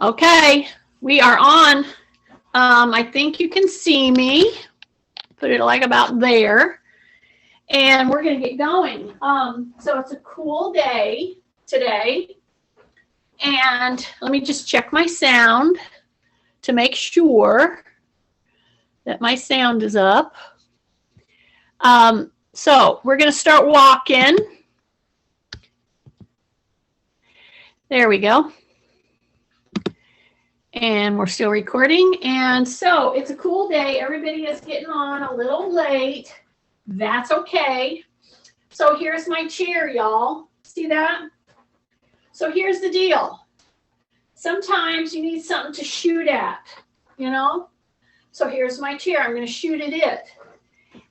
Okay, we are on. I think you can see me. Put it like about there. And we're going to get going. So it's a cool day today. And let me just check my sound to make sure that my sound is up. So we're going to start walking. There we go. And we're still recording. And so it's a cool day. Everybody is getting on a little late. That's okay. So here's my chair, y'all. See that? So here's the deal. Sometimes you need something to shoot at, you know? So here's my chair. I'm going to shoot at it.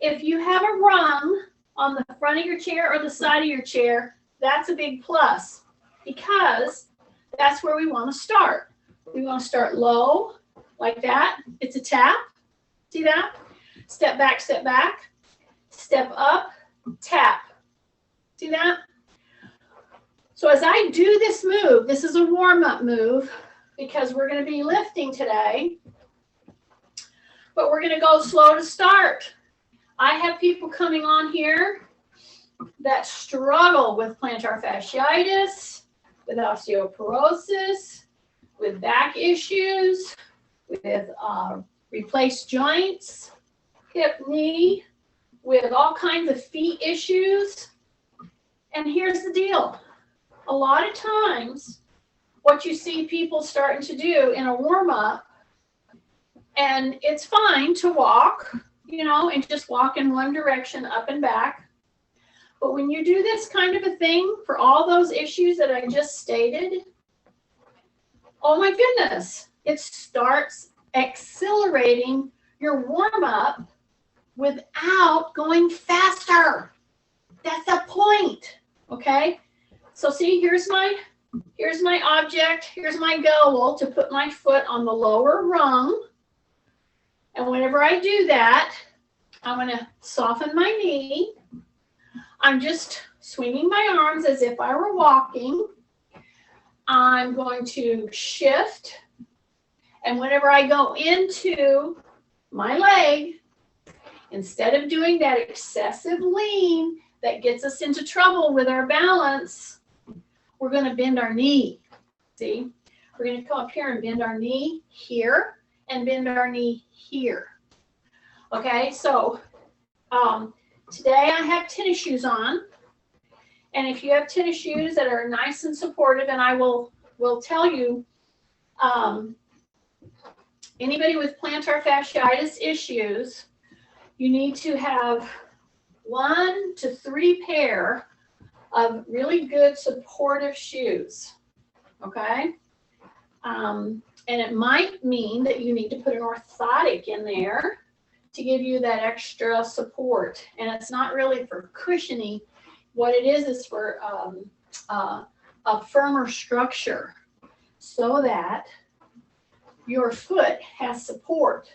If you have a rung on the front of your chair or the side of your chair, that's a big plus because that's where we want to start. We want to start low, like that. It's a tap. See that? Step back, step up, tap. See that? So as I do this move, this is a warm-up move because we're going to be lifting today, but we're going to go slow to start. I have people coming on here that struggle with plantar fasciitis, with osteoporosis, with back issues, with replaced joints, hip, knee, with all kinds of feet issues. And here's the deal. A lot of times, what you see people starting to do in a warm-up, and it's fine to walk, you know, and just walk in one direction, up and back. But when you do this kind of a thing for all those issues that I just stated, oh my goodness, it starts accelerating your warm-up without going faster. That's the point, okay? So see, here's my object, here's my goal to put my foot on the lower rung. And whenever I do that, I'm going to soften my knee. I'm just swinging my arms as if I were walking. I'm going to shift. And whenever I go into my leg, instead of doing that excessive lean that gets us into trouble with our balance, we're going to bend our knee. See? We're going to come up here and bend our knee here and bend our knee here. Okay, so today I have tennis shoes on. And if you have tennis shoes that are nice and supportive, and I will tell you, anybody with plantar fasciitis issues, you need to have 1 to 3 pair of really good supportive shoes, okay? And it might mean that you need to put an orthotic in there to give you that extra support. And it's not really for cushioning. What it is for a firmer structure so that your foot has support,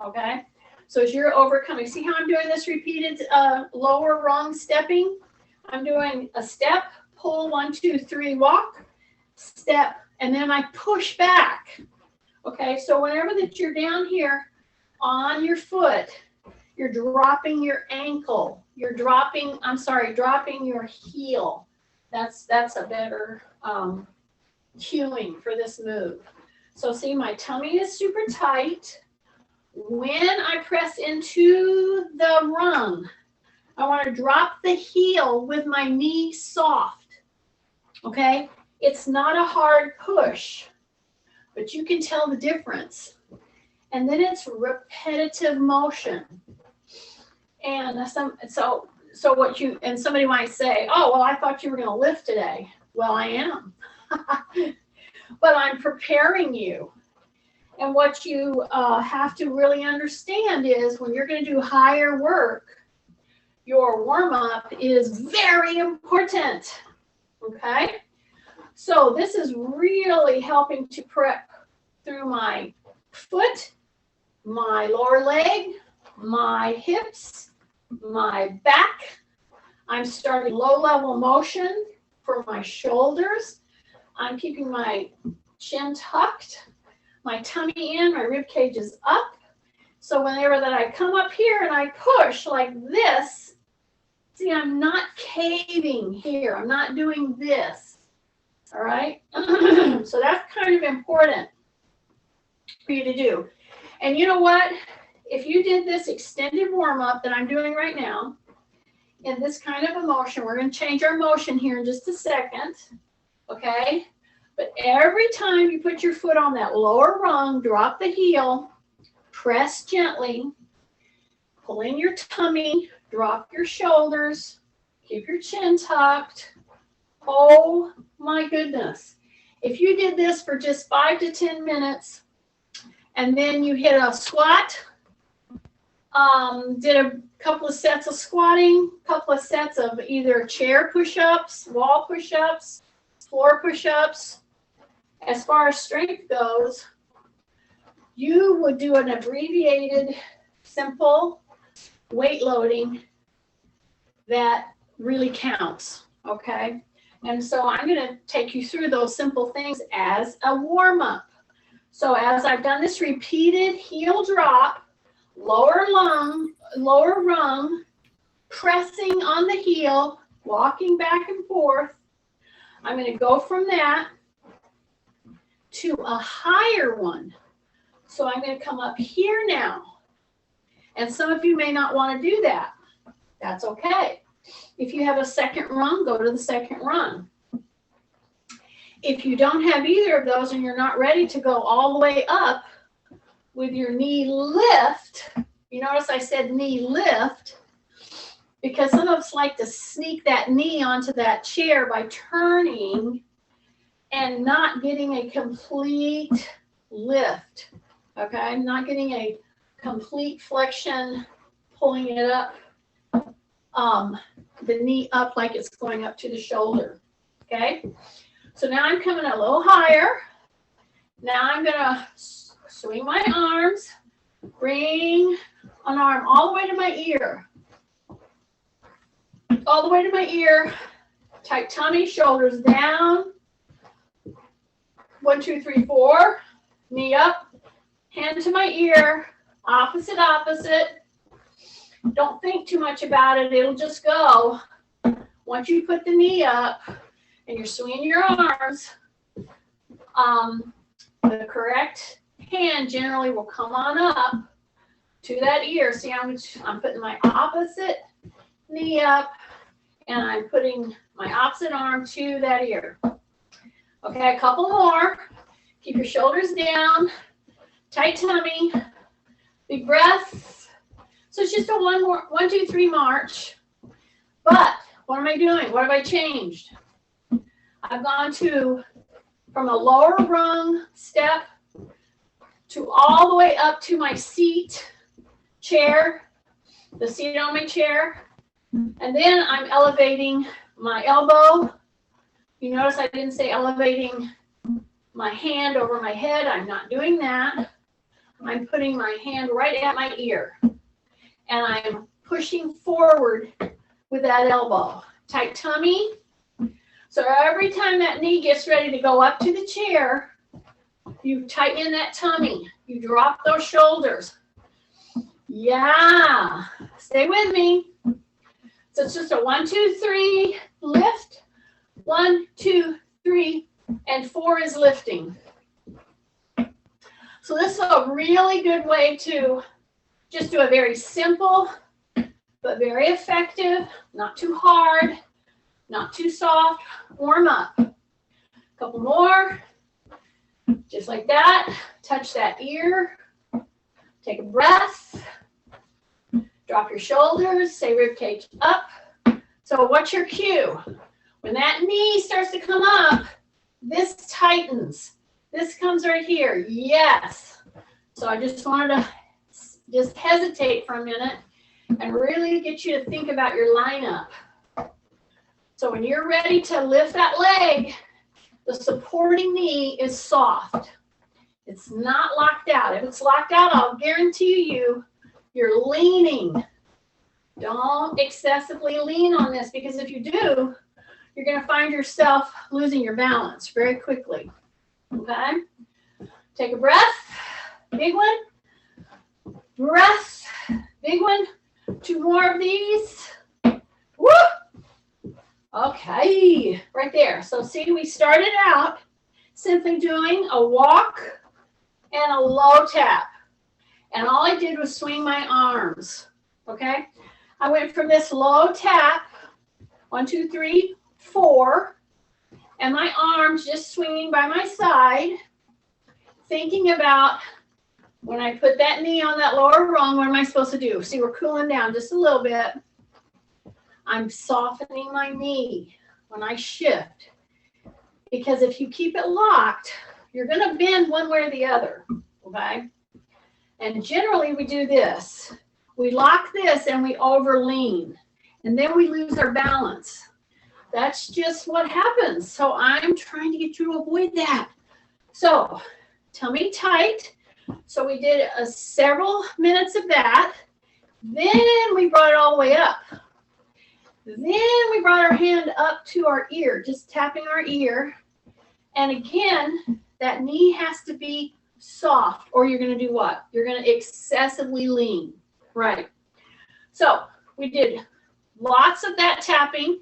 okay? So as you're overcoming, see how I'm doing this repeated lower rung stepping? I'm doing a step, pull, 1, 2, 3, walk, step, and then I push back, okay? So whenever that you're down here on your foot, you're dropping your ankle. You're dropping your heel. That's a better cueing for this move. So see, my tummy is super tight. When I press into the rung, I want to drop the heel with my knee soft. Okay? It's not a hard push, but you can tell the difference. And then it's repetitive motion. And so what you, and somebody might say, oh, well, I thought you were going to lift today. Well, I am. But I'm preparing you. And what you have to really understand is when you're going to do higher work, your warm-up is very important. Okay? So this is really helping to prep through my foot, my lower leg, my hips, my back. I'm starting low-level motion for my shoulders. I'm keeping my chin tucked, my tummy in, my rib cage is up. So whenever that I come up here and I push like this, see, I'm not caving here. I'm not doing this. All right. So that's kind of important for you to do. And you know what? If you did this extended warm-up that I'm doing right now, in this kind of a motion, we're going to change our motion here in just a second. Okay. But every time you put your foot on that lower rung, drop the heel, press gently, pull in your tummy, drop your shoulders, keep your chin tucked. Oh my goodness. If you did this for just 5 to 10 minutes and then you hit a squat, did a couple of sets of squatting, couple of sets of either chair push-ups, wall push-ups, floor push-ups, as far as strength goes, you would do an abbreviated, simple weight loading that really counts, okay? And so I'm going to take you through those simple things as a warm-up. So as I've done this repeated heel drop, lower rung, pressing on the heel, walking back and forth, I'm going to go from that to a higher one. So I'm going to come up here now. And some of you may not want to do that. That's okay. If you have a second rung, go to the second rung. If you don't have either of those and you're not ready to go all the way up with your knee lift, you notice I said knee lift, because some of us like to sneak that knee onto that chair by turning and not getting a complete lift, okay? Not getting a complete flexion, pulling it up, the knee up like it's going up to the shoulder, okay? So now I'm coming a little higher. Now I'm gonna swing my arms, bring an arm all the way to my ear. All the way to my ear, tight tummy, shoulders down. 1, 2, 3, 4. Knee up, hand to my ear, opposite, opposite. Don't think too much about it. It'll just go. Once you put the knee up and you're swinging your arms, the correct hand generally will come on up to that ear. See, I'm putting my opposite knee up and I'm putting my opposite arm to that ear. Okay, a couple more. Keep your shoulders down, tight tummy, big breath. So it's just a 1, 2, 3 march. But what am I doing? What have I changed? I've gone from a lower rung step to all the way up to my chair, the seat on my chair. And then I'm elevating my elbow. You notice I didn't say elevating my hand over my head. I'm not doing that. I'm putting my hand right at my ear. And I'm pushing forward with that elbow. Tight tummy. So every time that knee gets ready to go up to the chair, you tighten that tummy. You drop those shoulders. Yeah. Stay with me. So it's just a 1, 2, 3 lift. 1, 2, 3, and 4 is lifting. So this is a really good way to just do a very simple, but very effective, not too hard, not too soft, warm up. A couple more, just like that. Touch that ear, take a breath, drop your shoulders, say rib cage up. So what's your cue? When that knee starts to come up, this tightens. This comes right here. Yes. So I just wanted to just hesitate for a minute and really get you to think about your lineup. So when you're ready to lift that leg, the supporting knee is soft. It's not locked out. If it's locked out, I'll guarantee you, you're leaning. Don't excessively lean on this, because if you do, you're going to find yourself losing your balance very quickly. Okay. Take a breath. Big one. Breath. Big one. 2 more of these. Woo! Okay. Right there. So see, we started out simply doing a walk and a low tap. And all I did was swing my arms. Okay. I went from this low tap, 1, 2, 3, 4, and my arms just swinging by my side, thinking about when I put that knee on that lower rung, what am I supposed to do? See, we're cooling down just a little bit. I'm softening my knee when I shift, because if you keep it locked, you're going to bend one way or the other, okay? And generally we do this. We lock this and we over lean, and then we lose our balance. That's just what happens. So I'm trying to get you to avoid that. So tummy tight. So we did several minutes of that. Then we brought it all the way up. Then we brought our hand up to our ear, just tapping our ear. And again, that knee has to be soft, or you're going to do what? You're going to excessively lean. Right. So we did lots of that tapping.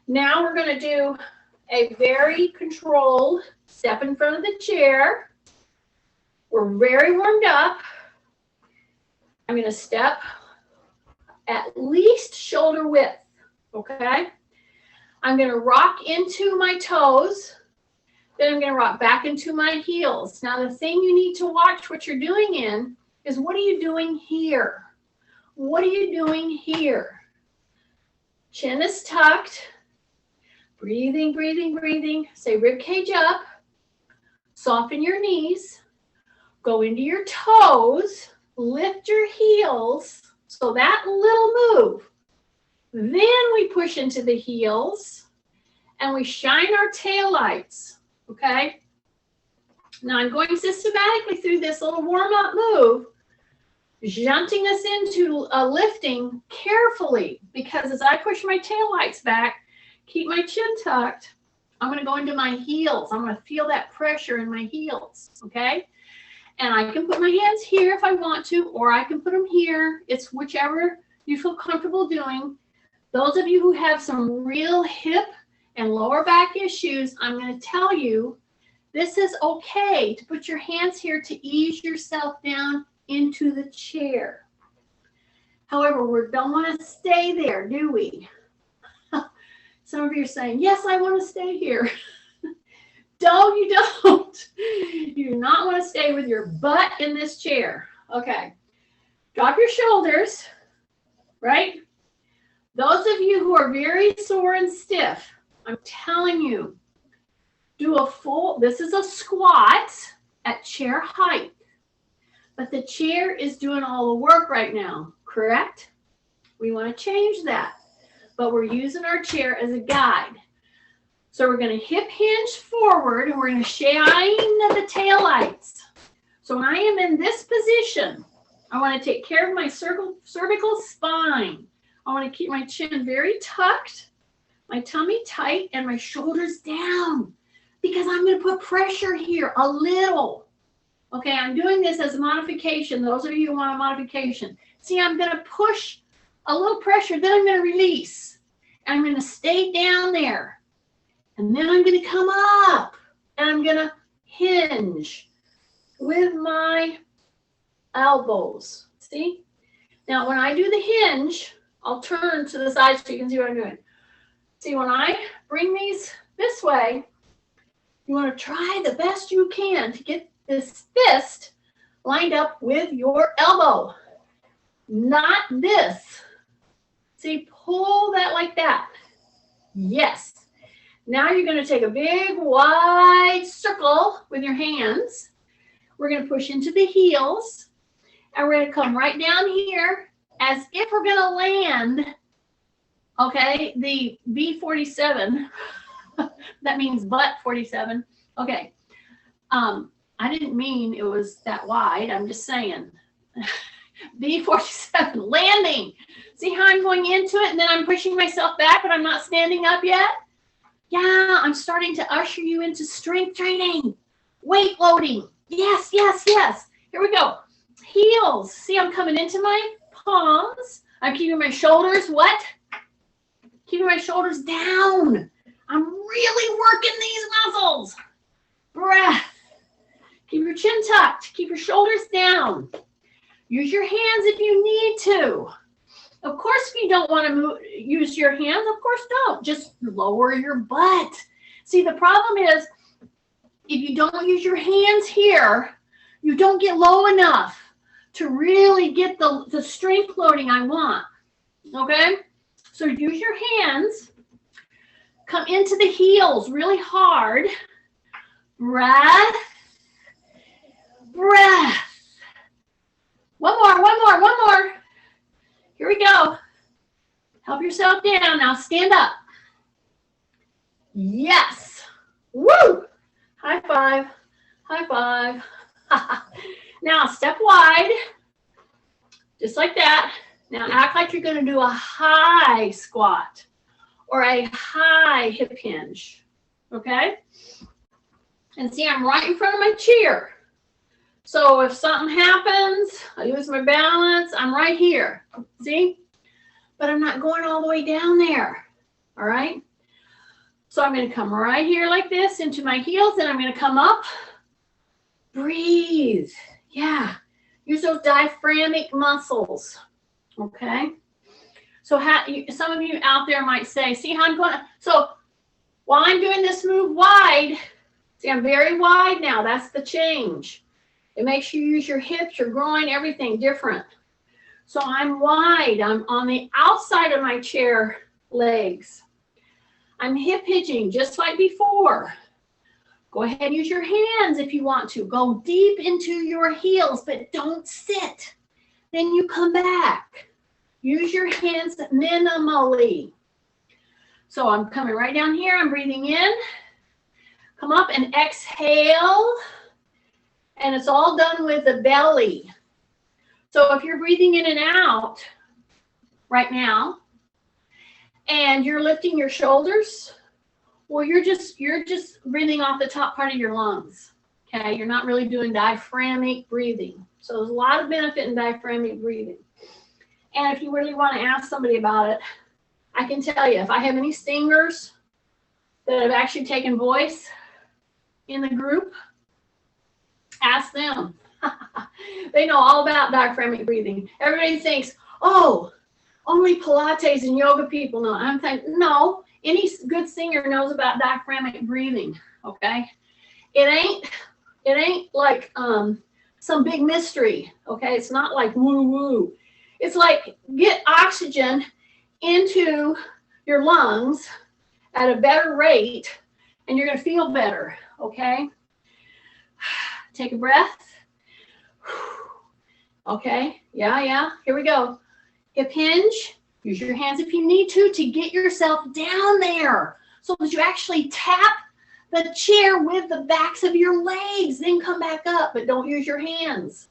Now we're going to do a very controlled step in front of the chair. We're very warmed up. I'm going to step at least shoulder width. Okay. I'm going to rock into my toes. Then I'm going to rock back into my heels. Now, the thing you need to watch what you're doing in is, what are you doing here? What are you doing here? Chin is tucked. Breathing, breathing, breathing. Say rib cage up. Soften your knees. Go into your toes. Lift your heels. So that little move. Then we push into the heels and we shine our taillights. Okay? Now I'm going systematically through this little warm-up move, shunting us into a lifting carefully, because as I push my taillights back, keep my chin tucked, I'm going to go into my heels. I'm going to feel that pressure in my heels, okay? And I can put my hands here if I want to, or I can put them here. It's whichever you feel comfortable doing. Those of you who have some real hip and lower back issues, I'm going to tell you, this is okay to put your hands here to ease yourself down into the chair. However, we don't want to stay there, do we? Some of you are saying, yes, I want to stay here. No, you don't. You do not want to stay with your butt in this chair. Okay. Drop your shoulders, right? Those of you who are very sore and stiff, I'm telling you, do a full, this is a squat at chair height. But the chair is doing all the work right now, correct? We want to change that. But we're using our chair as a guide. So we're going to hip hinge forward and we're going to shine the taillights. So when I am in this position, I want to take care of my cervical spine. I want to keep my chin very tucked, my tummy tight, and my shoulders down, because I'm going to put pressure here a little. Okay, I'm doing this as a modification. Those of you who want a modification. See, I'm going to push a little pressure, then I'm going to release. And I'm going to stay down there. And then I'm going to come up. And I'm going to hinge with my elbows. See? Now, when I do the hinge, I'll turn to the side so you can see what I'm doing. See, when I bring these this way, you want to try the best you can to get this fist lined up with your elbow, not this. See, pull that like that. Yes. Now you're going to take a big wide circle with your hands. We're going to push into the heels, and we're going to come right down here as if we're going to land, okay, the B47. That means butt 47. Okay. I didn't mean it was that wide. I'm just saying. B47, landing. See how I'm going into it and then I'm pushing myself back, but I'm not standing up yet? Yeah, I'm starting to usher you into strength training. Weight loading. Yes, yes, yes. Here we go. Heels. See, I'm coming into my palms. I'm keeping my shoulders what? Keeping my shoulders down. I'm really working these muscles. Breath. Keep your chin tucked. Keep your shoulders down. Use your hands if you need to. Of course, if you don't want to use your hands, of course don't. Just lower your butt. See, the problem is if you don't use your hands here, you don't get low enough to really get the strength loading I want. Okay? So use your hands. Come into the heels really hard. Breath. Breath. One more. Here we go. Help yourself down. Now stand up. Yes. Woo! High five. High five. Now step wide. Just like that. Now act like you're going to do a high squat or a high hip hinge. Okay? And see, I'm right in front of my chair. So if something happens, I lose my balance, I'm right here. See? But I'm not going all the way down there. All right? So I'm going to come right here like this into my heels, and I'm going to come up. Breathe. Yeah. Use those diaphragmatic muscles. Okay? So some of you out there might say, see how I'm going to, so while I'm doing this move wide, see, I'm very wide now. That's the change. It makes you use your hips, your groin, everything different. So I'm wide. I'm on the outside of my chair legs. I'm hip hinging just like before. Go ahead and use your hands if you want to. Go deep into your heels, but don't sit. Then you come back. Use your hands minimally. So I'm coming right down here. I'm breathing in. Come up and exhale. And it's all done with the belly. So if you're breathing in and out right now, and you're lifting your shoulders, well, you're just breathing off the top part of your lungs. Okay, you're not really doing diaphragmatic breathing. So there's a lot of benefit in diaphragmatic breathing. And if you really want to ask somebody about it, I can tell you, if I have any singers that have actually taken voice in the group, ask them. They know all about diaphragmatic breathing. Everybody thinks, oh, only Pilates and yoga people know. I'm thinking, no, any good singer knows about diaphragmatic breathing, okay? It ain't like some big mystery, okay? It's not like woo-woo. It's like get oxygen into your lungs at a better rate, and you're going to feel better, okay? Take a breath. Okay, yeah. Here we go. Hip hinge. Use your hands if you need to get yourself down there so that you actually tap the chair with the backs of your legs. Then come back up, but don't use your hands.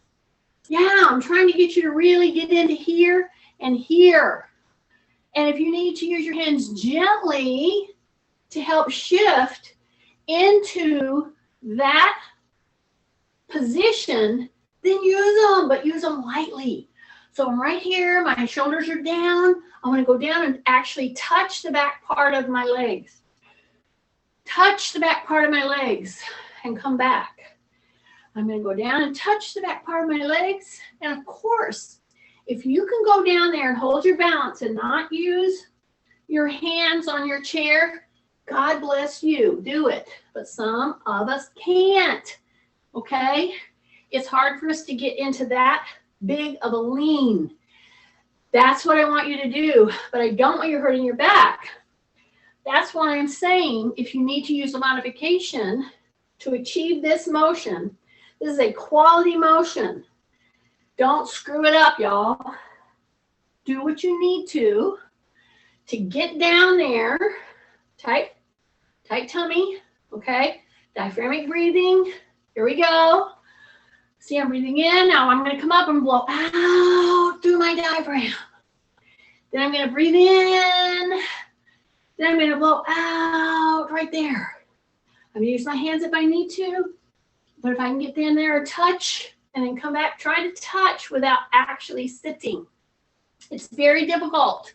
Yeah, I'm trying to get you to really get into here and here. And if you need to use your hands gently to help shift into that position, then use them, but use them lightly. So I'm right here, my shoulders are down. I want to go down and actually touch the back part of my legs. Touch the back part of my legs and come back. I'm going to go down and touch the back part of my legs. And of course, if you can go down there and hold your balance and not use your hands on your chair, God bless you, do it. But some of us can't, okay? It's hard for us to get into that big of a lean. That's what I want you to do, but I don't want you hurting your back. That's why I'm saying if you need to use a modification to achieve this motion, this is a quality motion. Don't screw it up, y'all. Do what you need to get down there. Tight tummy, okay? Diaphragmatic breathing. Here we go. See, I'm breathing in. Now I'm going to come up and blow out through my diaphragm. Then I'm going to breathe in. Then I'm going to blow out right there. I'm going to use my hands if I need to. But if I can get in there and touch and then come back, try to touch without actually sitting. It's very difficult.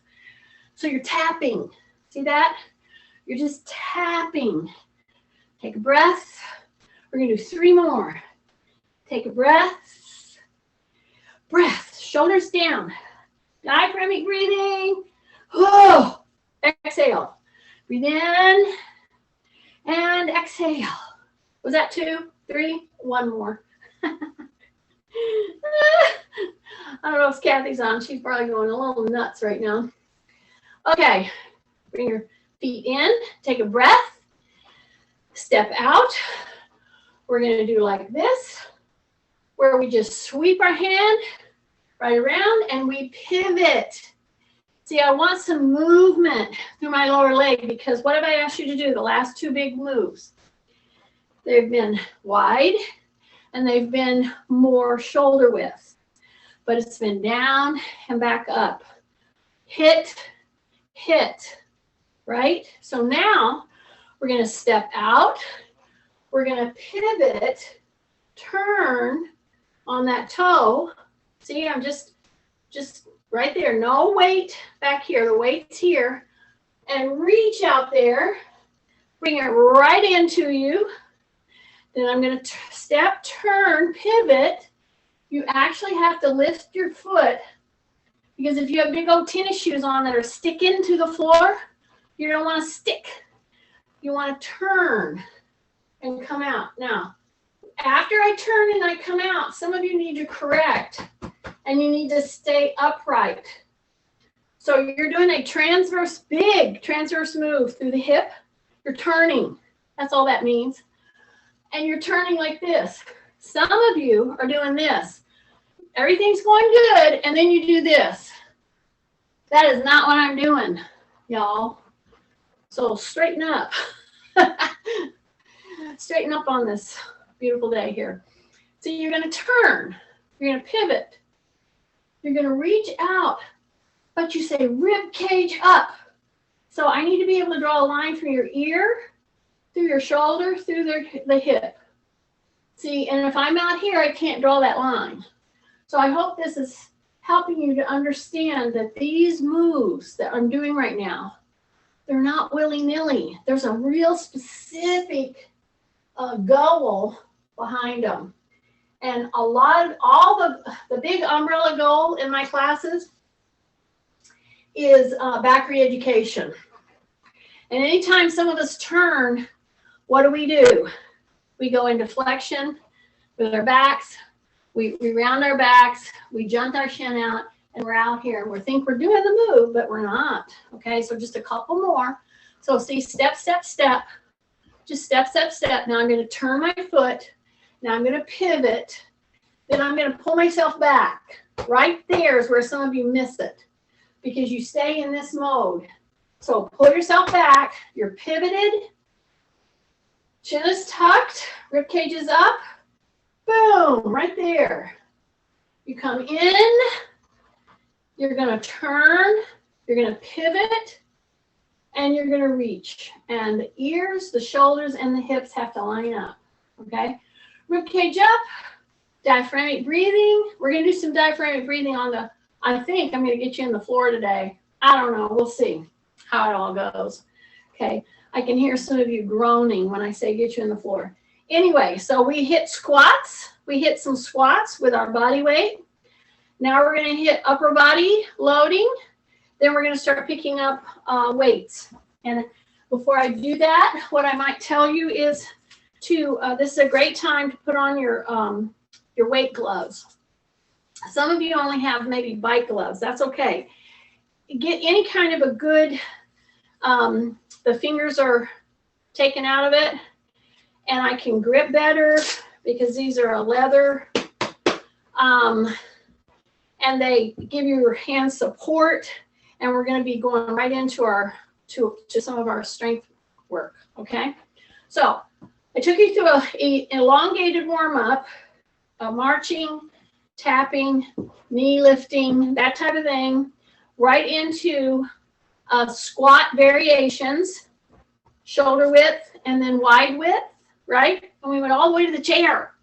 So you're tapping. See that? You're just tapping. Take a breath. We're going to do 3 more. Take a breath. Breath. Shoulders down. Diaphragmatic breathing. Oh, exhale. Breathe in and exhale. Was that 2, 3? 1 more. I don't know if Kathy's on. She's probably going a little nuts right now. Okay. Bring your feet in. Take a breath. Step out. We're going to do like this, where we just sweep our hand right around and we pivot. See, I want some movement through my lower leg, because what have I asked you to do? The last 2 big moves. They've been wide and they've been more shoulder width, but it's been down and back up. Hit, hit, right? So now we're going to step out. We're going to pivot, turn on that toe. See, I'm just right there. No weight back here. The weight's here. And reach out there. Bring it right into you. Then I'm going to step, turn, pivot. You actually have to lift your foot, because if you have big old tennis shoes on that are sticking to the floor, you don't want to stick. You want to turn and come out. Now, after I turn and I come out, some of you need to correct and you need to stay upright. So you're doing a transverse, big transverse move through the hip. You're turning. That's all that means. And you're turning like this. Some of you are doing this. Everything's going good, and then you do this. That is not what I'm doing, y'all. So straighten up. Straighten up on this beautiful day here. So you're going to turn. You're going to pivot. You're going to reach out, but you say rib cage up. So I need to be able to draw a line from your ear, through your shoulder, through the hip. See, and if I'm out here, I can't draw that line. So I hope this is helping you to understand that these moves that I'm doing right now, they're not willy-nilly. There's a real specific goal behind them. And all the big umbrella goal in my classes is back re-education. And anytime some of us turn, what do? We go into flexion with our backs. We round our backs. We jump our shin out, and we're out here. And we think we're doing the move, but we're not. Okay, so just a couple more. So see, step, step, step. Just step, step, step. Now I'm going to turn my foot. Now I'm going to pivot. Then I'm going to pull myself back. Right there is where some of you miss it, because you stay in this mode. So pull yourself back. You're pivoted. Chin is tucked. Rib cage is up. Boom, right there. You come in. You're going to turn. You're going to pivot. And you're going to reach. And the ears, the shoulders, and the hips have to line up. Okay? Rib cage up. Diaphragmatic breathing. We're going to do some diaphragmatic breathing on the, I think I'm going to get you in the floor today. I don't know. We'll see how it all goes. Okay. I can hear some of you groaning when I say get you in the floor. Anyway, so we hit squats. We hit some squats with our body weight. Now we're going to hit upper body loading. Then we're going to start picking up weights. And before I do that, what I might tell you is this is a great time to put on your weight gloves. Some of you only have maybe bike gloves. That's okay. Get any kind of a good, the fingers are taken out of it, and I can grip better because these are a leather, and they give your hand support, and we're going to be going right into our to some of our strength work. Okay, so I took you through a elongated warm-up, marching, tapping, knee lifting, that type of thing, right into squat variations, shoulder width and then wide width, right? And we went all the way to the chair.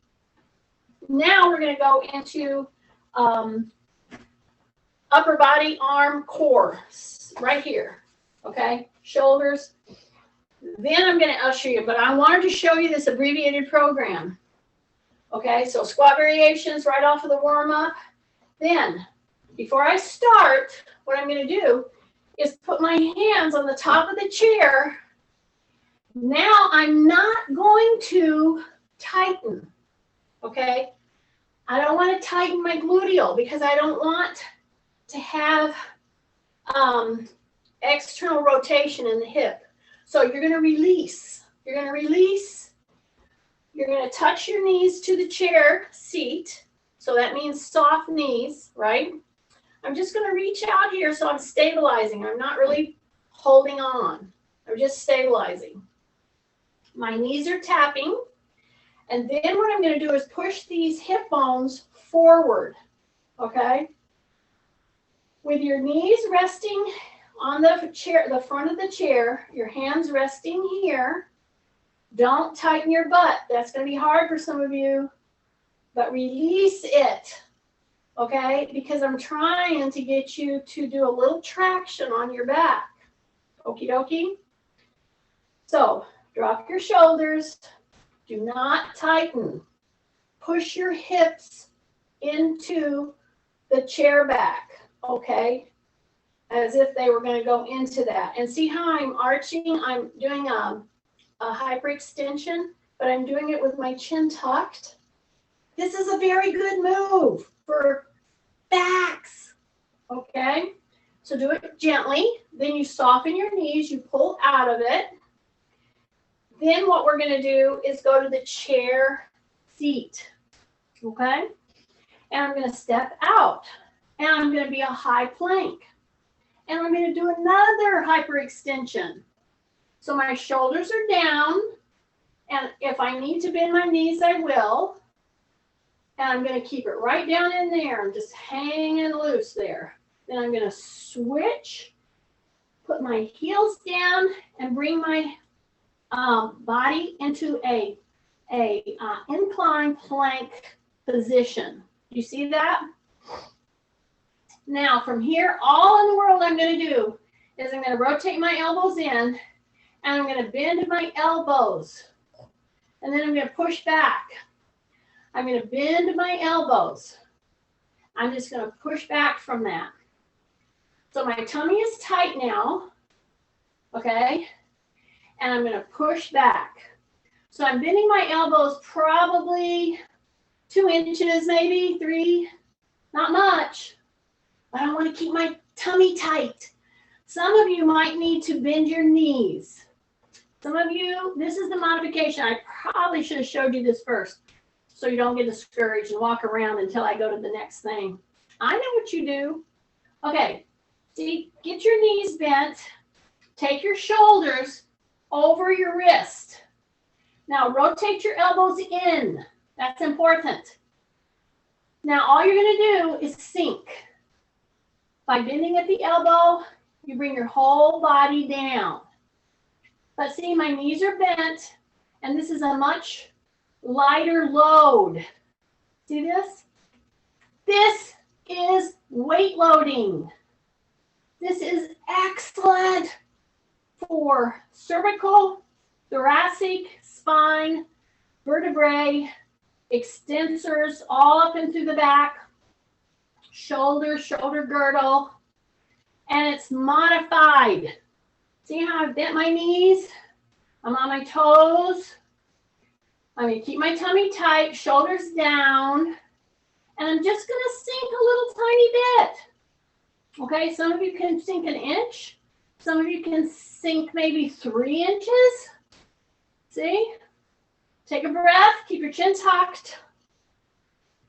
Now we're going to go into upper body, arm, core, right here. Okay, shoulders. Then I'm going to usher you, but I wanted to show you this abbreviated program. Okay, so squat variations right off of the warm-up. Then, before I start, what I'm going to do is put my hands on the top of the chair. Now I'm not going to tighten, okay? I don't want to tighten my gluteal because I don't want to have external rotation in the hip. So you're going to release. You're going to release. You're going to touch your knees to the chair seat. So that means soft knees, right? I'm just going to reach out here so I'm stabilizing. I'm not really holding on. I'm just stabilizing. My knees are tapping. And then what I'm going to do is push these hip bones forward, okay? With your knees resting on the chair, the front of the chair, your hands resting here. Don't tighten your butt. That's going to be hard for some of you, but release it, okay? Because I'm trying to get you to do a little traction on your back. Okie dokie? So drop your shoulders. Do not tighten. Push your hips into the chair back, okay? As if they were going to go into that. And see how I'm arching? I'm doing a hyperextension, but I'm doing it with my chin tucked. This is a very good move for backs, okay? So do it gently. Then you soften your knees. You pull out of it. Then what we're going to do is go to the chair seat, okay? And I'm going to step out, and I'm going to be a high plank. And I'm going to do another hyperextension. So my shoulders are down, and if I need to bend my knees, I will. And I'm going to keep it right down in there. I'm just hanging loose there. Then I'm going to switch, put my heels down, and bring my body into a incline plank position. You see that? Now from here, all in the world I'm going to do is I'm going to rotate my elbows in, and I'm going to bend my elbows, and then I'm going to push back. I'm going to bend my elbows. I'm just going to push back from that. So my tummy is tight now, okay? And I'm going to push back. So I'm bending my elbows probably 2 inches, maybe 3, not much. But I want to keep my tummy tight. Some of you might need to bend your knees. Some of you, this is the modification. I probably should have showed you this first so you don't get discouraged and walk around until I go to the next thing. I know what you do. Okay, see, get your knees bent. Take your shoulders over your wrist. Now rotate your elbows in. That's important. Now all you're going to do is sink. By bending at the elbow, you bring your whole body down. But see, my knees are bent, and this is a much lighter load. See this? This is weight loading. This is excellent for cervical, thoracic, spine, vertebrae, extensors all up and through the back, shoulder girdle, and it's modified. See how I've bent my knees? I'm on my toes. I'm going to keep my tummy tight, shoulders down, and I'm just going to sink a little tiny bit. Okay, some of you can sink an inch. Some of you can sink maybe 3 inches. See? Take a breath, keep your chin tucked.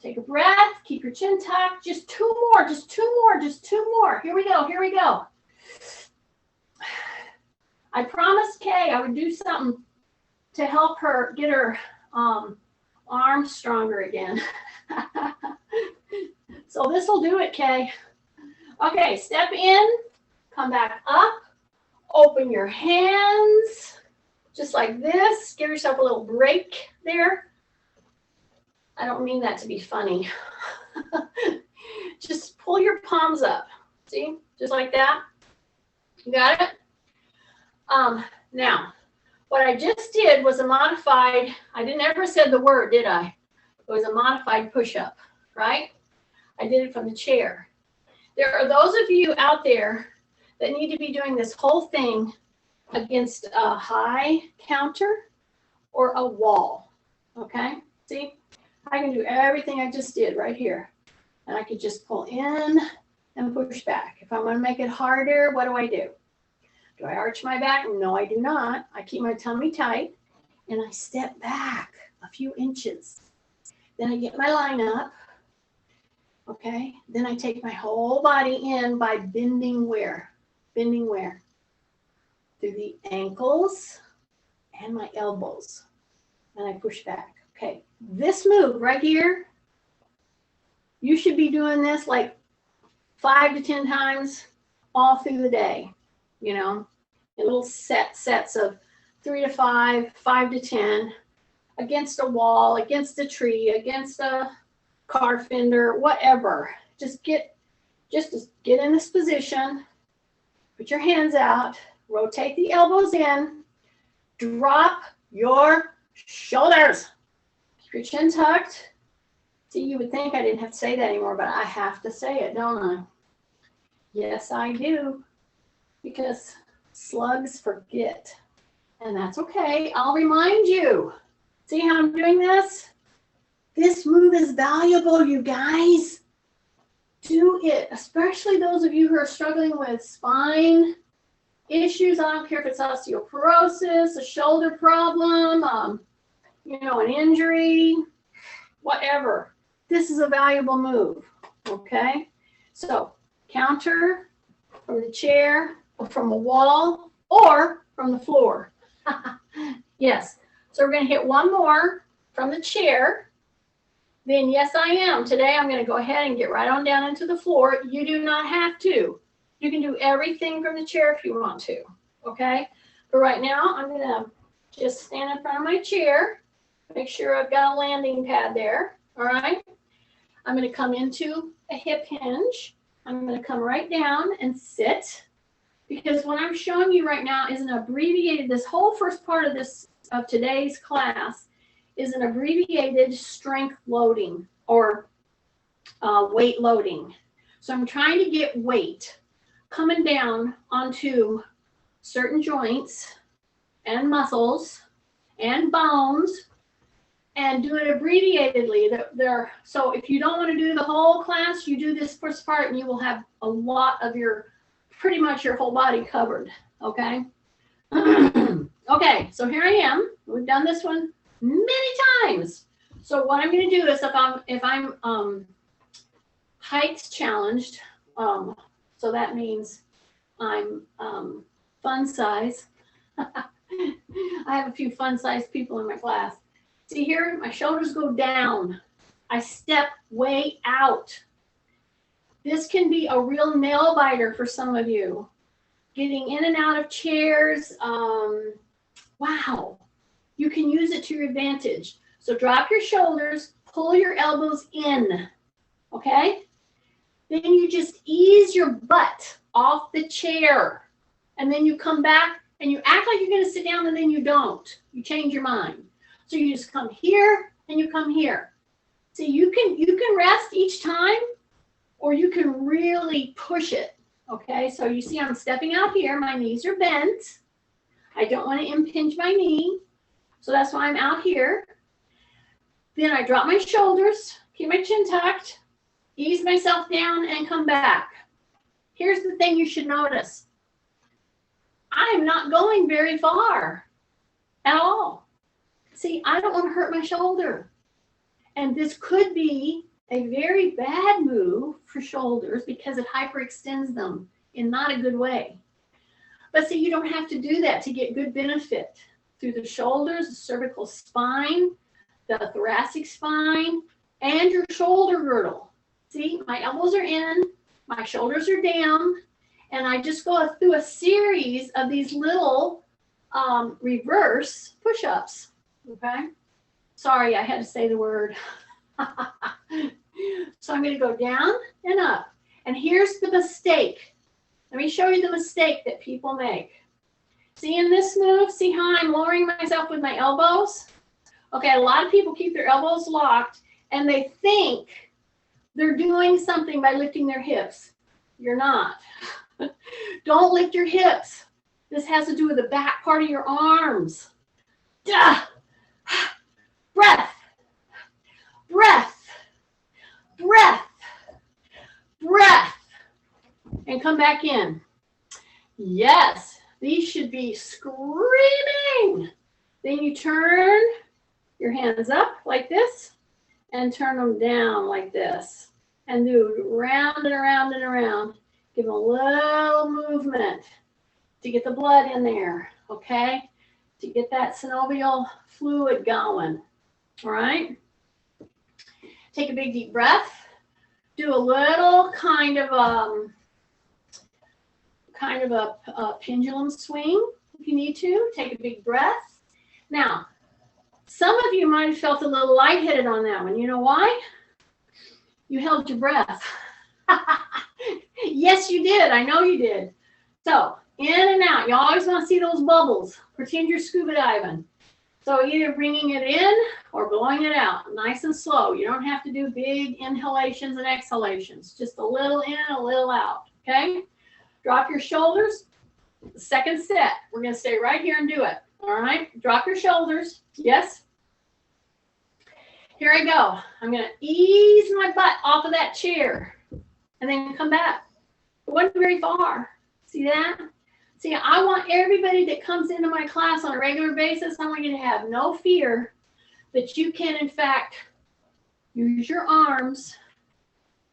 Take a breath, keep your chin tucked. Just 2 more, just 2 more, just 2 more. Here we go, here we go. I promised Kay I would do something to help her get her arms stronger again. So this will do it, Kay. Okay, step in, come back up, open your hands, just like this. Give yourself a little break there. I don't mean that to be funny. Just pull your palms up. See, just like that. You got it? Now, what I just did was a modified, I didn't ever said the word, did I? It was a modified push-up, right? I did it from the chair. There are those of you out there that need to be doing this whole thing against a high counter or a wall, okay? See, I can do everything I just did right here. And I could just pull in and push back. If I want to make it harder, what do? Do I arch my back? No, I do not. I keep my tummy tight and I step back a few inches. Then I get my line up, okay? Then I take my whole body in by bending where? Bending where? Through the ankles and my elbows. And I push back. Okay, this move right here, you should be doing this like 5 to 10 times all through the day, you know, in little sets of 3 to 5, 5 to 10, against a wall, against a tree, against a car fender, whatever. Just get in this position, put your hands out, rotate the elbows in, drop your shoulders. Keep your chin tucked. See, you would think I didn't have to say that anymore, but I have to say it, don't I? Yes, I do. Because slugs forget. And that's okay. I'll remind you. See how I'm doing this? This move is valuable, you guys. Do it, especially those of you who are struggling with spine issues. I don't care if it's osteoporosis, a shoulder problem, you know, an injury, whatever. This is a valuable move, okay? So counter from the chair or from a wall or from the floor. Yes, so we're going to hit one more from the chair. Then yes, I am. Today I'm going to go ahead and get right on down into the floor. You do not have to. You can do everything from the chair if you want to, okay? But right now I'm going to just stand in front of my chair. Make sure I've got a landing pad there, all right? I'm going to come into a hip hinge. I'm going to come right down and sit, because what I'm showing you right now is an abbreviated, this whole first part of today's class is an abbreviated strength loading or weight loading. So I'm trying to get weight coming down onto certain joints and muscles and bones, and do it abbreviatedly. So if you don't want to do the whole class, you do this first part and you will have a lot of pretty much your whole body covered, okay? Okay, so here I am. We've done this one many times. So what I'm going to do is if I'm height challenged, so that means I'm fun size. I have a few fun sized people in my class. See here, my shoulders go down. I step way out. This can be a real nail biter for some of you. Getting in and out of chairs. Wow. You can use it to your advantage. So drop your shoulders, pull your elbows in, okay? Then you just ease your butt off the chair. And then you come back and you act like you're going to sit down, and then you don't. You change your mind. So you just come here and you come here. See, you can rest each time, or you can really push it, okay? So you see I'm stepping out here. My knees are bent. I don't want to impinge my knee. So that's why I'm out here. Then I drop my shoulders, keep my chin tucked, ease myself down, and come back. Here's the thing you should notice. I am not going very far at all. See, I don't want to hurt my shoulder. And this could be a very bad move for shoulders because it hyperextends them in not a good way. But see, you don't have to do that to get good benefit through the shoulders, the cervical spine, the thoracic spine, and your shoulder girdle. See, my elbows are in, my shoulders are down, and I just go through a series of these little reverse push-ups, okay? Sorry, I had to say the word. So I'm going to go down and up. And here's the mistake. Let me show you the mistake that people make. See in this move, see how I'm lowering myself with my elbows? Okay, a lot of people keep their elbows locked and they think they're doing something by lifting their hips. You're not. Don't lift your hips. This has to do with the back part of your arms. Duh. Breath. Breath. Breath. Breath. And come back in. Yes, these should be screaming. Then you turn your hands up like this and turn them down like this. And do round and around and around. Give them a little movement to get the blood in there, okay? To get that synovial fluid going, all right? Take a big deep breath. Do a little kind of a pendulum swing if you need to. Take a big breath. Now, some of you might have felt a little lightheaded on that one. You know why? You held your breath. Yes, you did. I know you did. So, in and out. You always want to see those bubbles. Pretend you're scuba diving. So, either bringing it in or blowing it out. Nice and slow. You don't have to do big inhalations and exhalations. Just a little in, a little out. Okay? Drop your shoulders. Second set. We're going to stay right here and do it. All right? Drop your shoulders. Yes? Here I go. I'm going to ease my butt off of that chair and then come back. It wasn't very far. See that? See, I want everybody that comes into my class on a regular basis, I want you to have no fear that you can, in fact, use your arms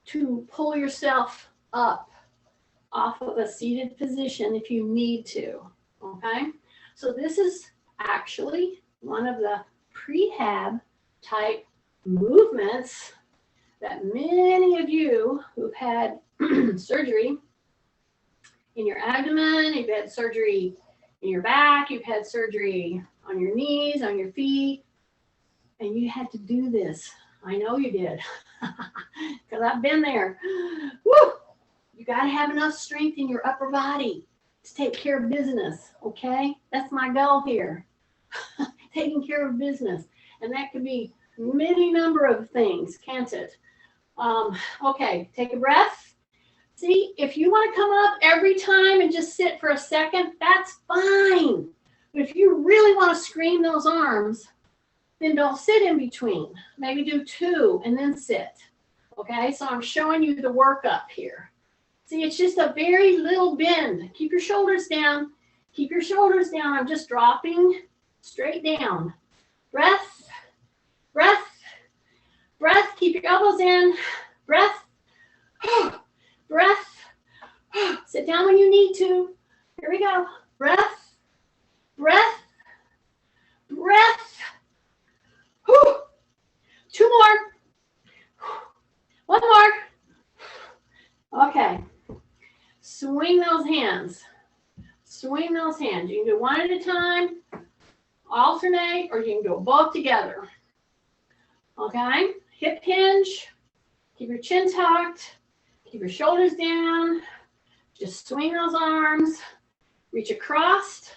to pull yourself up off of a seated position if you need to, okay? So this is actually one of the prehab type movements that many of you who've had surgery in your abdomen, you've had surgery in your back, you've had surgery on your knees, on your feet, and you had to do this. I know you did, because I've been there. Woo! You got to have enough strength in your upper body to take care of business, okay? That's my goal here, taking care of business. And that could be many number of things, can't it? Okay, take a breath. See, if you want to come up every time and just sit for a second, that's fine. But if you really want to scream those arms, then don't sit in between. Maybe do 2 and then sit. Okay, so I'm showing you the workup here. See, it's just a very little bend. Keep your shoulders down. Keep your shoulders down. I'm just dropping straight down. Breath, breath, breath. Keep your elbows in. Breath, breath. Sit down when you need to. Here we go. Breath, breath, breath. 2 more. 1 more. Okay. Swing those hands. Swing those hands. You can do one at a time, alternate, or you can do both together. Okay? Hip hinge. Keep your chin tucked. Keep your shoulders down. Just swing those arms. Reach across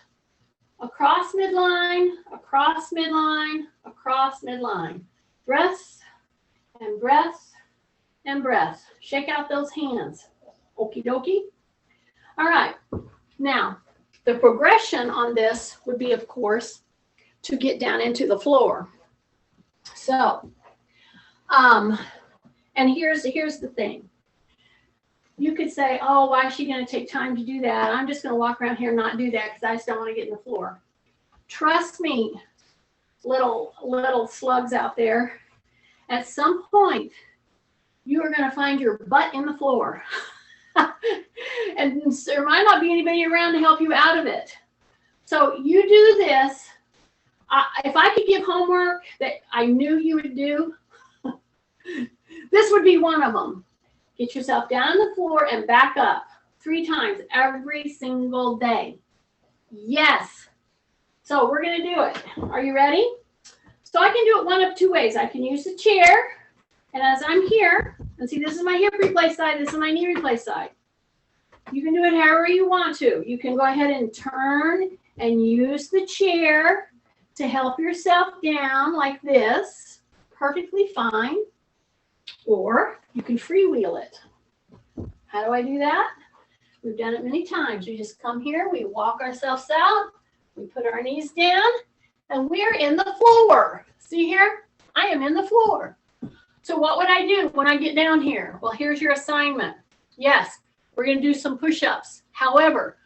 midline, across midline, across midline. Breath and breath and breath. Shake out those hands. Okie dokie. All right. Now, the progression on this would be, of course, to get down into the floor. So, and here's the thing. You could say, oh, why is she going to take time to do that? I'm just going to walk around here and not do that because I just don't want to get in the floor. Trust me, little slugs out there, at some point, you are going to find your butt in the floor. And there might not be anybody around to help you out of it. So you do this. If I could give homework that I knew you would do, this would be one of them. Get yourself down on the floor and back up 3 times every single day. Yes. So we're going to do it. Are you ready? So I can do it one of 2 ways. I can use the chair And as I'm here, and see, this is my hip replace side, this is my knee replace side. You can do it however you want to. You can go ahead and turn and use the chair to help yourself down like this. Perfectly fine. Or you can freewheel it. How do I do that? We've done it many times. We just come here, we walk ourselves out, we put our knees down, and we're in the floor. See here? I am in the floor. So what would I do when I get down here? Well, here's your assignment. Yes, we're going to do some push-ups. However,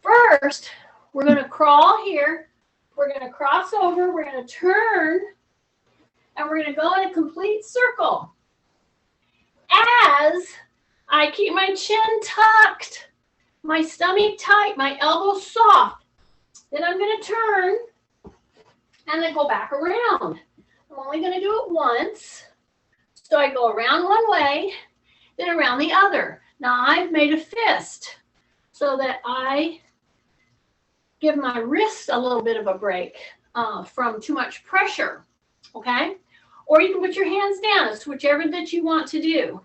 first, we're going to crawl here. We're going to cross over. We're going to turn, and we're going to go in a complete circle. As I keep my chin tucked, my stomach tight, my elbows soft. Then I'm going to turn and then go back around. I'm only going to do it once. So I go around one way, then around the other. Now I've made a fist so that I give my wrist a little bit of a break from too much pressure, okay? Or you can put your hands down. It's whichever that you want to do.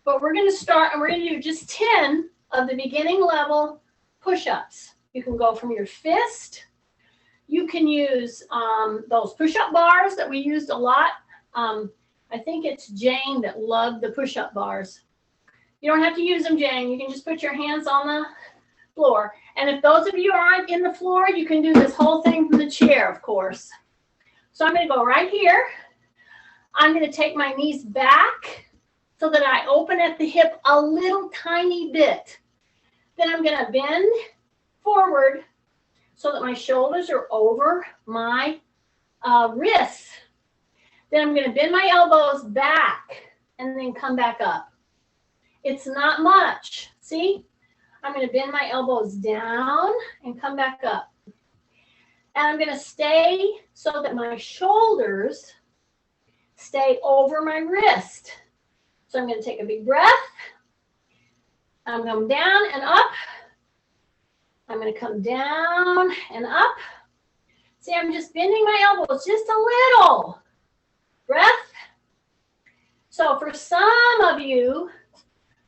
But we're going to start, and we're going to do just 10 of the beginning level push-ups. You can go from your fist. You can use those push-up bars that we used a lot. I think it's Jane that loved the push-up bars. You don't have to use them, Jane. You can just put your hands on the floor. And if those of you aren't in the floor, you can do this whole thing from the chair, of course. So I'm going to go right here. I'm going to take my knees back so that I open at the hip a little tiny bit. Then I'm going to bend forward so that my shoulders are over my wrists. Then I'm going to bend my elbows back and then come back up. It's not much. See? I'm going to bend my elbows down and come back up. And I'm going to stay so that my shoulders stay over my wrist. So I'm going to take a big breath. I'm going down and up. I'm going to come down and up. See, I'm just bending my elbows just a little. Breath. So for some of you,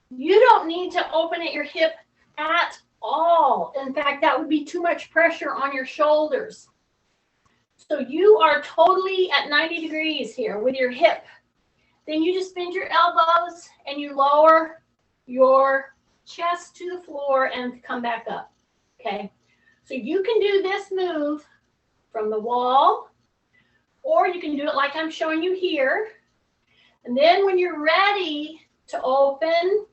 you don't need to open at your hip at all. In fact, that would be too much pressure on your shoulders. So you are totally at 90 degrees here with your hip. Then you just bend your elbows and you lower your chest to the floor and come back up. Okay, so you can do this move from the wall, or you can do it like I'm showing you here. And then when you're ready to open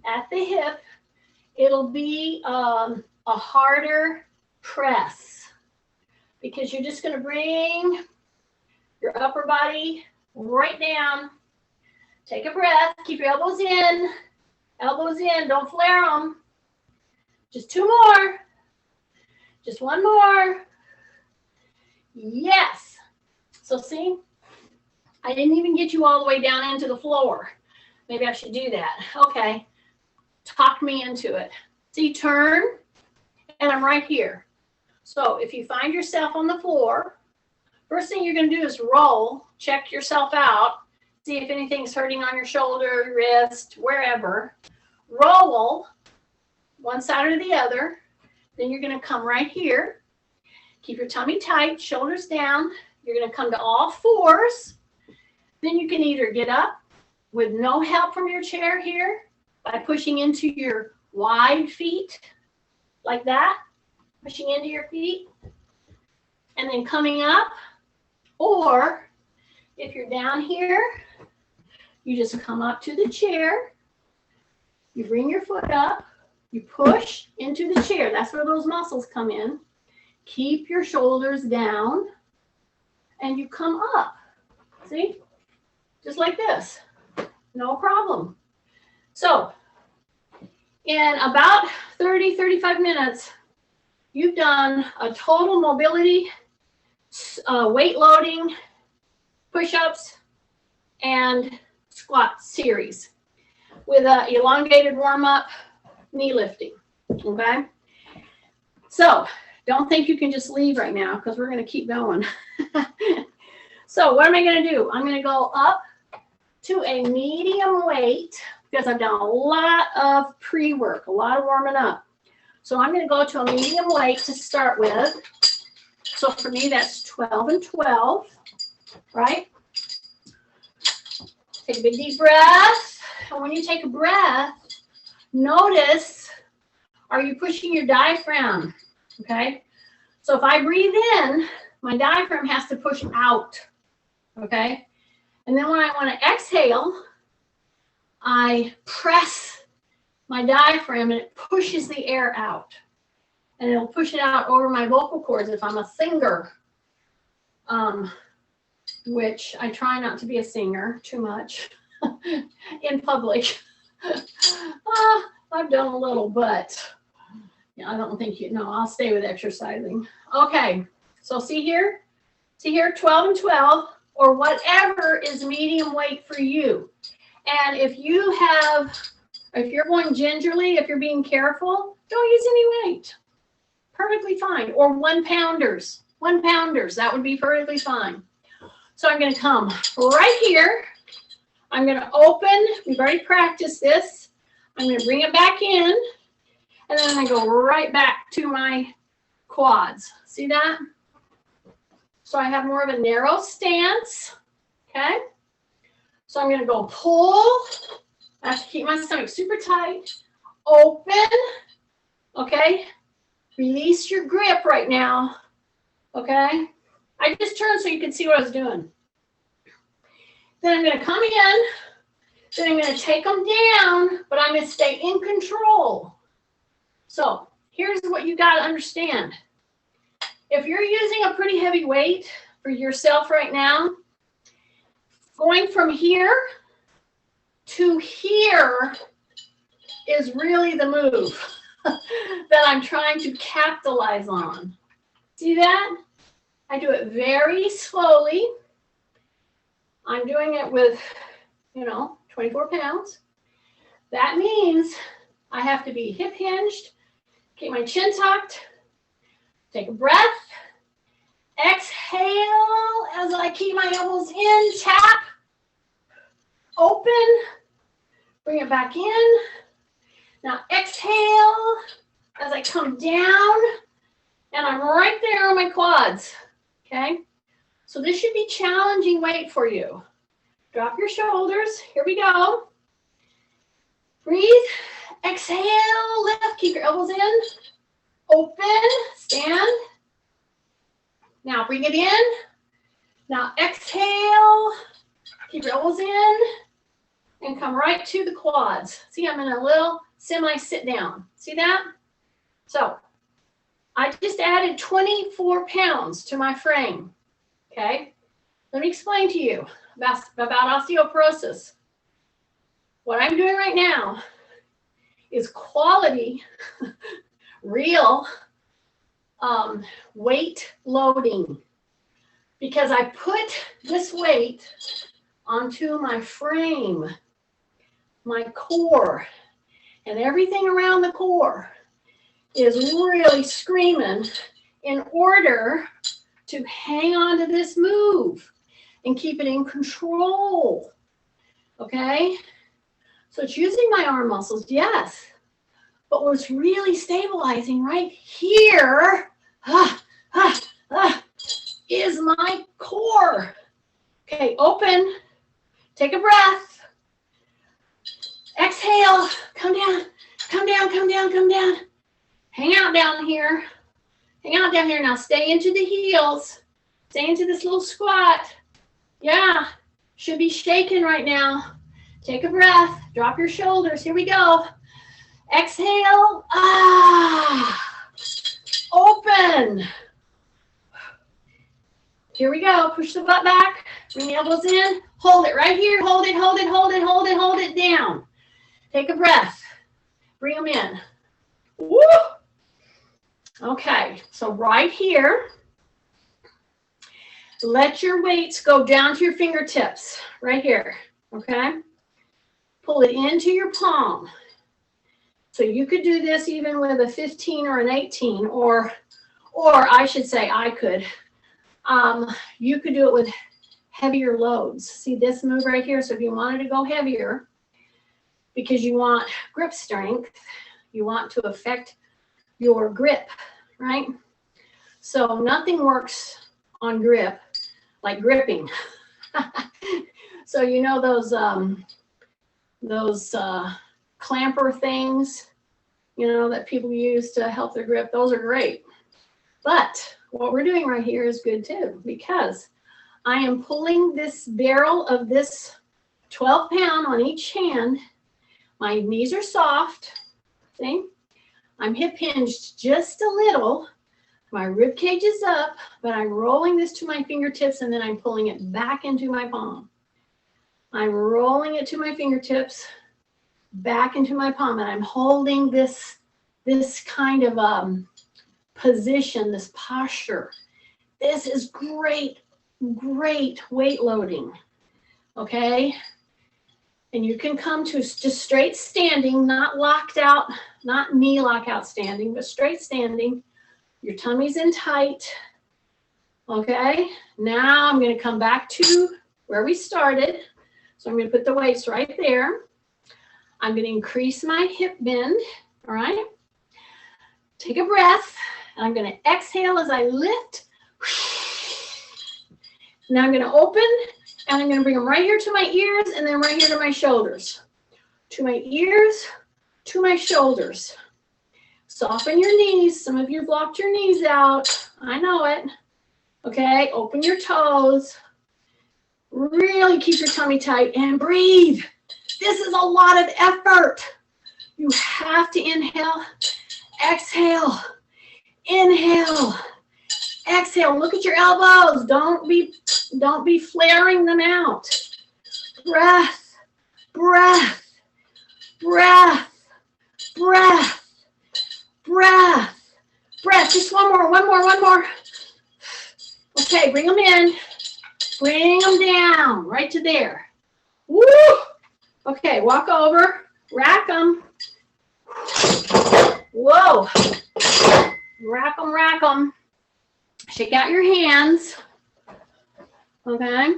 at the hip, it'll be a harder press because you're just going to bring your upper body right down. Take a breath. Keep your elbows in. Elbows in. Don't flare them. Just 2 more. Just 1 more. Yes. So see, I didn't even get you all the way down into the floor. Maybe I should do that. Okay. Talk me into it. See, turn, and I'm right here. So if you find yourself on the floor, first thing you're going to do is roll, check yourself out, see if anything's hurting on your shoulder, wrist, wherever. Roll one side or the other. Then you're going to come right here. Keep your tummy tight, shoulders down. You're going to come to all fours. Then you can either get up with no help from your chair here by pushing into your wide feet like that, pushing into your feet, and then coming up. Or if you're down here, you just come up to the chair, you bring your foot up, you push into the chair. That's where those muscles come in. Keep your shoulders down, and you come up. See? Just like this. No problem. So, in about 30, 35 minutes, you've done a total mobility, weight loading, push-ups, and squat series with an elongated warm-up, knee lifting, okay? So, don't think you can just leave right now because we're going to keep going. So, what am I going to do? I'm going to go up to a medium weight because I've done a lot of pre-work, a lot of warming up. So I'm going to go to a medium weight to start with. So for me, that's 12 and 12, right? Take a big deep breath. And when you take a breath, notice, are you pushing your diaphragm? Okay. So if I breathe in, my diaphragm has to push out. Okay. And then when I want to exhale, I press my diaphragm and it pushes the air out. And it'll push it out over my vocal cords if I'm a singer, which I try not to be a singer too much in public. I've done a little, but I don't think I'll stay with exercising. Okay, so see here, 12 and 12, or whatever is medium weight for you. And if you're going gingerly, if you're being careful, don't use any weight. Perfectly fine. Or 1 pounders. 1 pounders, that would be perfectly fine. So I'm going to come right here. I'm going to open. We've already practiced this. I'm going to bring it back in. And then I go right back to my quads. See that? So I have more of a narrow stance. Okay. So I'm going to go pull. I have to keep my stomach super tight. Open. Okay. Release your grip right now. Okay. I just turned so you can see what I was doing. Then I'm going to come in. Then I'm going to take them down, but I'm going to stay in control. So here's what you got to understand. If you're using a pretty heavy weight for yourself right now, going from here to here is really the move that I'm trying to capitalize on. See that? I do it very slowly. I'm doing it with, 24 pounds. That means I have to be hip hinged, keep my chin tucked, take a breath, exhale as I keep my elbows in, tap, open, bring it back in. Now exhale as I come down, and I'm right there on my quads, okay? So this should be challenging weight for you. Drop your shoulders, here we go. Breathe, exhale, lift, keep your elbows in, open, stand. Now bring it in. Now exhale, keep your elbows in, and come right to the quads. See, I'm in a little semi-sit down. See that? So I just added 24 pounds to my frame, okay? Let me explain to you about osteoporosis. What I'm doing right now is quality, real weight loading, because I put this weight onto my frame, my core, and everything around the core is really screaming in order to hang on to this move and keep it in control. Okay? So it's using my arm muscles, yes. But what's really stabilizing right here is my core. Okay, open. Take a breath. Exhale. Come down. Come down, come down, come down. Hang out down here. Hang out down here. Now stay into the heels. Stay into this little squat. Yeah, should be shaking right now. Take a breath. Drop your shoulders. Here we go. Exhale. Open. Here we go. Push the butt back. Bring the elbows in. Hold it right here. Hold it, hold it, hold it, hold it, hold it down. Take a breath. Bring them in. Woo! Okay, so right here, let your weights go down to your fingertips. Right here, okay? Pull it into your palm. So you could do this even with a 15 or an 18, or I should say I could. You could do it with heavier loads. See this move right here? So if you wanted to go heavier, because you want grip strength, you want to affect your grip, right? So nothing works on grip like gripping. So you know those clamper things, you know, that people use to help their grip, those are great. But what we're doing right here is good too, because I am pulling this barrel of this 12-pound on each hand. My knees are soft, see? I'm hip hinged just a little. My rib cage is up, but I'm rolling this to my fingertips and then I'm pulling it back into my palm. I'm rolling it to my fingertips, back into my palm, and I'm holding this kind of position, this posture. This is great weight loading, okay? And you can come to just straight standing, not locked out, not knee lockout standing, but straight standing. Your tummy's in tight, okay? Now I'm gonna come back to where we started. So I'm gonna put the weights right there. I'm gonna increase my hip bend, all right? Take a breath, and I'm gonna exhale as I lift. Now I'm gonna open, and I'm gonna bring them right here to my ears, and then right here to my shoulders. To my ears, to my shoulders. Soften your knees. Some of you blocked your knees out. I know it. Okay, open your toes. Really keep your tummy tight and breathe. This is a lot of effort. You have to inhale, exhale, inhale, exhale. Look at your elbows. Don't be flaring them out. Breath, breath, breath, breath, breath, breath. Just one more. Okay, bring them in. Bring them down, right to there. Woo! Okay, walk over, rack them. Whoa. Rack them. Shake out your hands. Okay.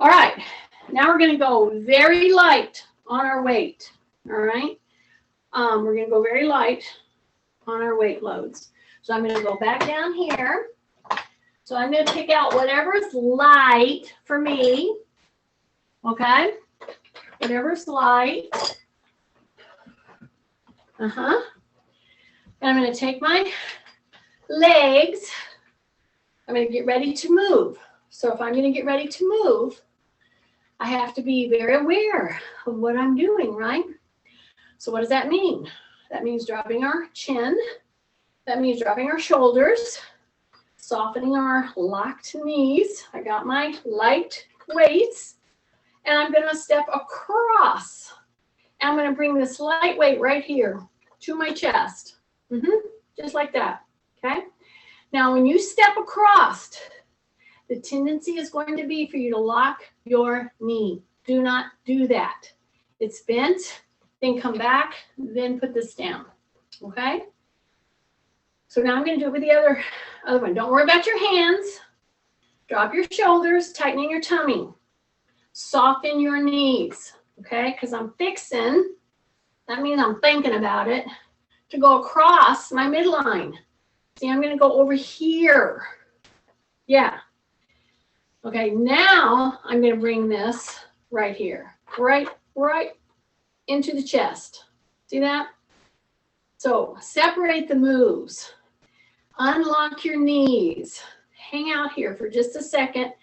All right. Now we're going to go very light on our weight. All right. We're going to go very light on our weight loads. So I'm going to go back down here. So I'm going to pick out whatever's light for me. Okay. Whatever's light. And I'm going to take my legs. I'm going to get ready to move. So if I'm going to get ready to move, I have to be very aware of what I'm doing, right? So what does that mean? That means dropping our chin. That means dropping our shoulders, softening our locked knees. I got my light weights, and I'm going to step across. And I'm going to bring this light weight right here to my chest. Just like that, okay? Now, when you step across, the tendency is going to be for you to lock your knee. Do not do that. It's bent, then come back, then put this down, okay? So now I'm going to do it with the other one. Don't worry about your hands. Drop your shoulders, tightening your tummy. Soften your knees, okay? Because I'm fixing, that means I'm thinking about it, to go across my midline. See, I'm going to go over here. Yeah. Okay, now I'm going to bring this right here, right into the chest. See that? So separate the moves. Unlock your knees. Hang out here for just a second.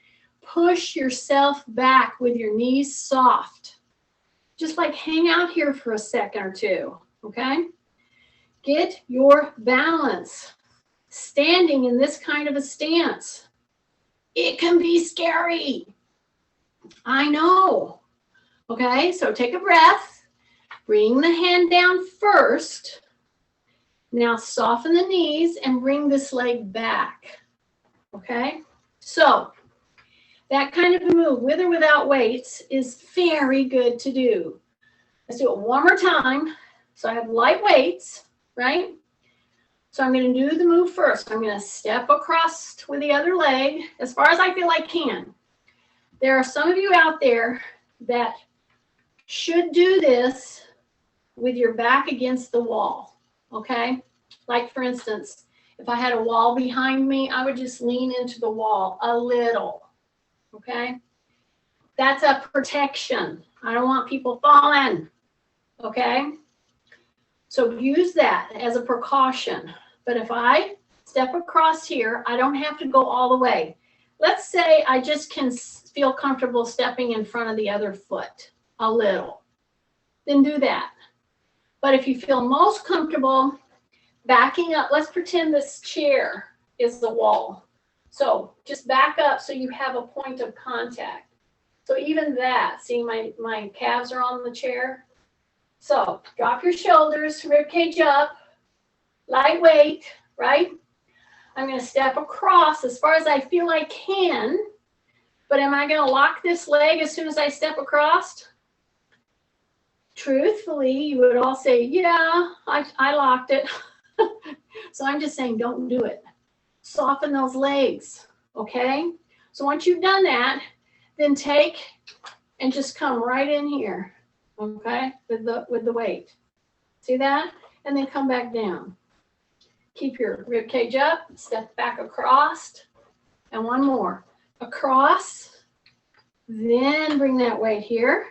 Push yourself back with your knees soft. Just like hang out here for a second or two, okay? Get your balance. Standing in this kind of a stance, it can be scary. I know. Okay, so take a breath. Bring the hand down first. Now soften the knees and bring this leg back. Okay, so that kind of a move, with or without weights, is very good to do. Let's do it one more time. So I have light weights, right? So I'm going to do the move first. I'm going to step across with the other leg as far as I feel I can. There are some of you out there that should do this with your back against the wall, okay? Like for instance, if I had a wall behind me, I would just lean into the wall a little, okay? That's a protection. I don't want people falling, okay? So use that as a precaution. But if I step across here, I don't have to go all the way. Let's say I just can feel comfortable stepping in front of the other foot a little. Then do that. But if you feel most comfortable backing up, let's pretend this chair is the wall. So just back up so you have a point of contact. So even that, see my calves are on the chair. So drop your shoulders, rib cage up, lightweight, right? I'm going to step across as far as I feel I can, but am I going to lock this leg as soon as I step across? Truthfully, you would all say, yeah, I locked it. So I'm just saying, don't do it. Soften those legs, okay? So once you've done that, then take and just come right in here, okay, with the weight. See that? And then come back down. Keep your rib cage up, step back across, and one more. Across, then bring that weight here,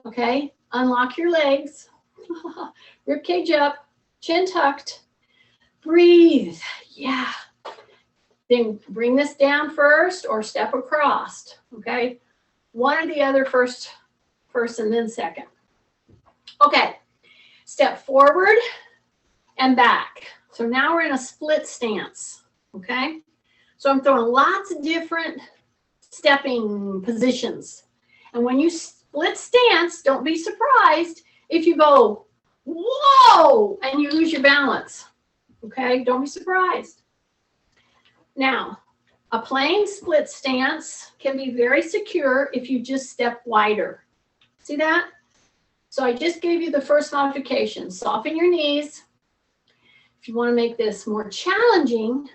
okay? Unlock your legs, rib cage up, chin tucked, breathe, yeah. Then bring this down first or step across, okay? One or the other first and then second. Okay, step forward and back. So now we're in a split stance, okay? So I'm throwing lots of different stepping positions. And when you split stance, don't be surprised if you go, whoa, and you lose your balance, okay? Don't be surprised. Now, a plain split stance can be very secure if you just step wider. See that? So I just gave you the first modification. Soften your knees. If you want to make this more challenging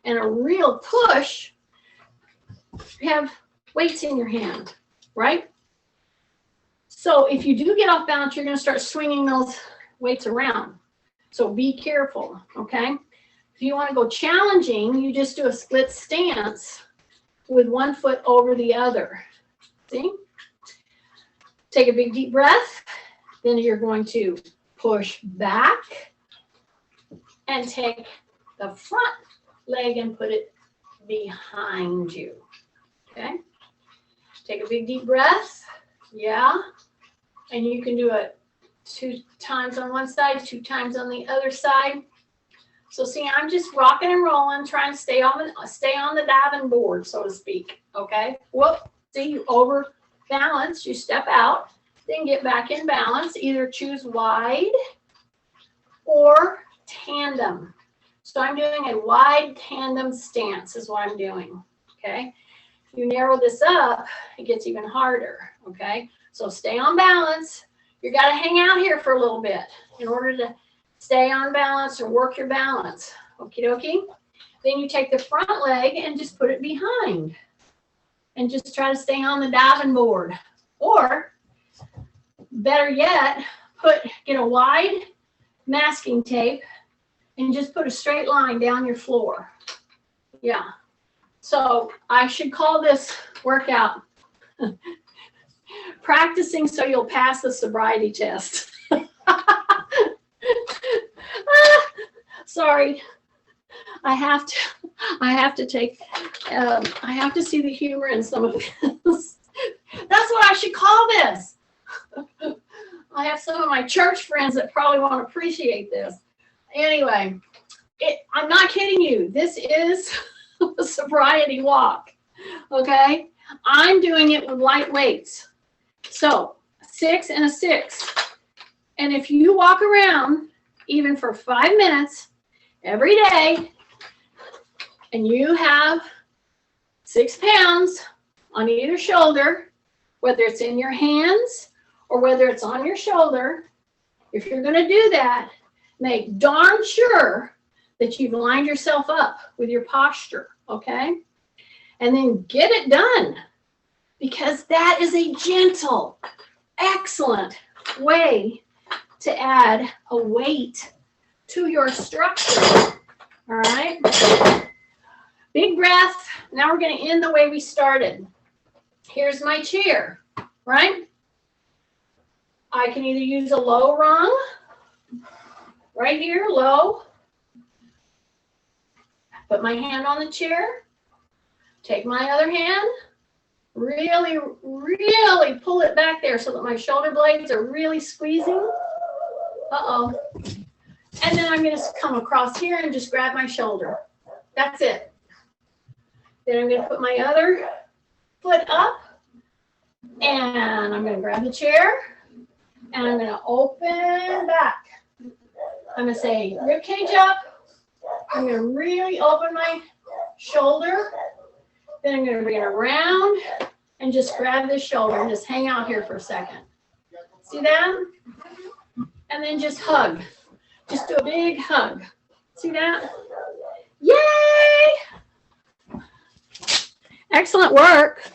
and a real push, you have weights in your hand, right? So if you do get off balance, you're going to start swinging those weights around. So be careful, okay? If you want to go challenging, you just do a split stance with one foot over the other. See? Take a big deep breath. Then you're going to push back and take the front leg and put it behind you. Okay? Take a big deep breath. Yeah. And you can do it 2 times on one side, 2 times on the other side. So see, I'm just rocking and rolling, trying to stay on the diving board, so to speak. Okay? Whoop. See, you over balance, you step out, then get back in balance. Either choose wide or tandem. So I'm doing a wide tandem stance is what I'm doing. Okay? If you narrow this up, it gets even harder. Okay? So stay on balance. You got to hang out here for a little bit in order to stay on balance or work your balance. Okie dokie. Then you take the front leg and just put it behind. And just try to stay on the diving board. Or, better yet, get a wide masking tape and just put a straight line down your floor. Yeah. So I should call this workout practicing so you'll pass the sobriety test. Sorry. I have to see the humor in some of this. That's what I should call this. I have some of my church friends that probably won't appreciate this. Anyway, I'm not kidding you. This is a sobriety walk. Okay? I'm doing it with light weights. So 6 and a 6. And if you walk around even for 5 minutes every day, and you have 6 pounds on either shoulder, whether it's in your hands or whether it's on your shoulder, if you're going to do that, make darn sure that you've lined yourself up with your posture, okay? And then get it done. because that is a gentle, excellent way to add a weight to your structure. All right. Big breath. Now we're going to end the way we started. Here's my chair, right? I can either use a low rung, right here, low. Put my hand on the chair. Take my other hand. Really, really pull it back there so that my shoulder blades are really squeezing. Uh-oh. And then I'm going to come across here and just grab my shoulder. That's it. Then I'm going to put my other foot up. And I'm going to grab the chair. And I'm going to open back. I'm going to say rib cage up. I'm going to really open my shoulder. Then I'm going to bring it around and just grab this shoulder and just hang out here for a second. See that? And then just hug. Just do a big hug. See that? Yay! Excellent work.